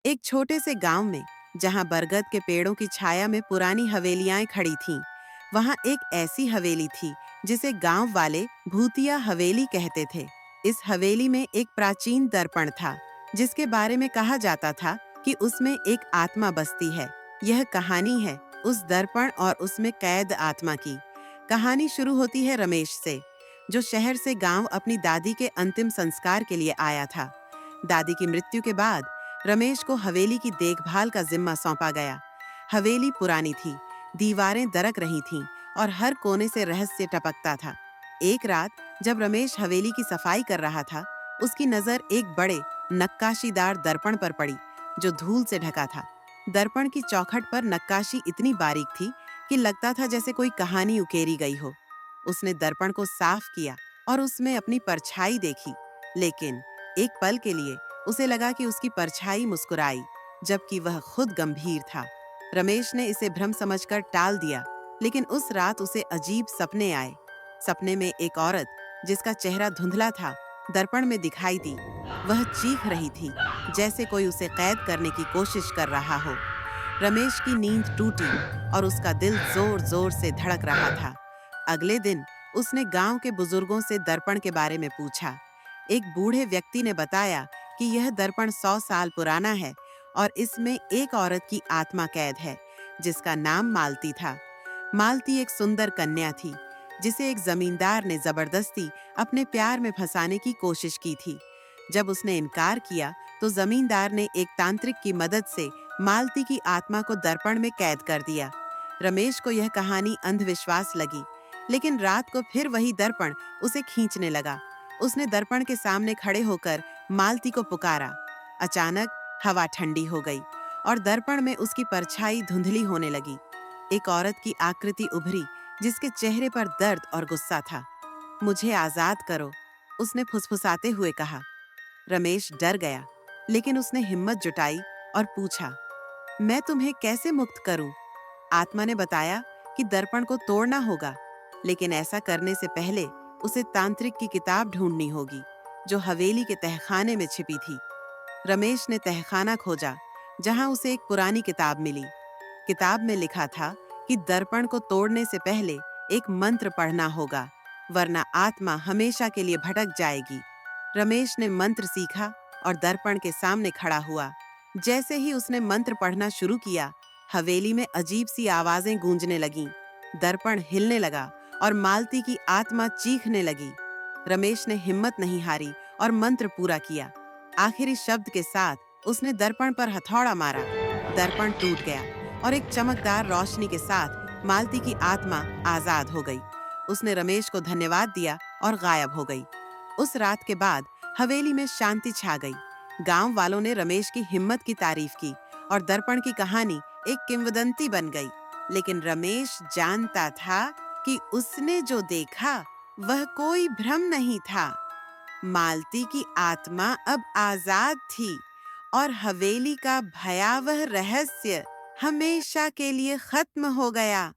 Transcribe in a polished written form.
एक छोटे से गांव में, जहां बरगद के पेड़ों की छाया में पुरानी हवेलियां खड़ी थीं, वहां एक ऐसी हवेली थी जिसे गांव वाले भूतिया हवेली कहते थे। इस हवेली में एक प्राचीन दर्पण था, जिसके बारे में कहा जाता था कि उसमें एक आत्मा बसती है। यह कहानी है उस दर्पण और उसमें कैद आत्मा की। कहानी शुरू होती है रमेश से, जो शहर से गांव अपनी दादी के अंतिम संस्कार के लिए आया था। दादी की मृत्यु के बाद रमेश को हवेली की देखभाल का जिम्मा सौंपा गया। हवेली पुरानी थी, दीवारें दरक रही थीं और हर कोने से रहस्य टपकता था। एक रात जब रमेश हवेली की सफाई कर रहा था, उसकी नजर एक बड़े नक्काशीदार दर्पण पर पड़ी, जो धूल से ढका था। दर्पण की चौखट पर नक्काशी इतनी बारीक थी कि लगता था जैसे कोई कहानी उकेरी गई हो। उसने दर्पण को साफ किया और उसमें अपनी परछाई देखी, लेकिन एक पल के लिए उसे लगा कि उसकी परछाई मुस्कुराई, जबकि वह खुद गंभीर था। रमेश ने इसे भ्रम समझकर टाल दिया, लेकिन उस रात उसे अजीब सपने आए। सपने में एक औरत, जिसका चेहरा धुंधला था, दर्पण में दिखाई दी। वह चीख रही थी, जैसे कोई उसे कैद करने की कोशिश कर रहा हो। रमेश की नींद टूटी और उसका दिल जोर जोर से धड़क रहा था। अगले दिन उसने गांव के बुजुर्गों से दर्पण के बारे में पूछा। एक बूढ़े व्यक्ति ने बताया कि यह दर्पण 100 साल पुराना है और इसमें एक औरत की आत्मा कैद है, जिसका नाम मालती था। मालती एक सुंदर कन्या थी, जिसे एक जमींदार ने जबरदस्ती अपने प्यार में फंसाने की कोशिश की थी। जब उसने इनकार किया, तो जमींदार ने एक तांत्रिक की मदद से मालती की आत्मा को दर्पण में कैद कर दिया। रमेश को यह कहानी अंधविश्वास लगी, लेकिन रात को फिर वही दर्पण उसे खींचने लगा। उसने दर्पण के सामने खड़े होकर मालती को पुकारा। अचानक हवा ठंडी हो गई और दर्पण में उसकी परछाई धुंधली होने लगी। एक औरत की आकृति उभरी, जिसके चेहरे पर दर्द और गुस्सा था। मुझे आजाद करो, उसने फुसफुसाते हुए कहा। रमेश डर गया, लेकिन उसने हिम्मत जुटाई और पूछा, मैं तुम्हें कैसे मुक्त करूं? आत्मा ने बताया कि दर्पण को तोड़ना होगा, लेकिन ऐसा करने से पहले उसे तांत्रिक की किताब ढूंढनी होगी, जो हवेली के तहखाने में छिपी थी। रमेश ने तहखाना खोजा, जहां उसे एक पुरानी किताब मिली। किताब में लिखा था कि दर्पण को तोड़ने से पहले एक मंत्र पढ़ना होगा, वरना आत्मा हमेशा के लिए भटक जाएगी। रमेश ने मंत्र सीखा और दर्पण के सामने खड़ा हुआ। जैसे ही उसने मंत्र पढ़ना शुरू किया, हवेली में अजीब सी आवाजें गूंजने लगीं। दर्पण हिलने लगा और मालती की आत्मा चीखने लगी। रमेश ने हिम्मत नहीं हारी और मंत्र पूरा किया। आखिरी शब्द के साथ उसने दर्पण पर हथौड़ा मारा। दर्पण टूट गया और एक चमकदार रोशनी के साथ मालती की आत्मा आजाद हो गई। उसने रमेश को धन्यवाद दिया और गायब हो गई। उस रात के बाद हवेली में शांति छा गई। गांव वालों ने रमेश की हिम्मत की तारीफ की और दर्पण की कहानी एक किंवदंती बन गई। लेकिन रमेश जानता था कि उसने जो देखा वह कोई भ्रम नहीं था। मालती की आत्मा अब आजाद थी और हवेली का भयावह रहस्य हमेशा के लिए खत्म हो गया।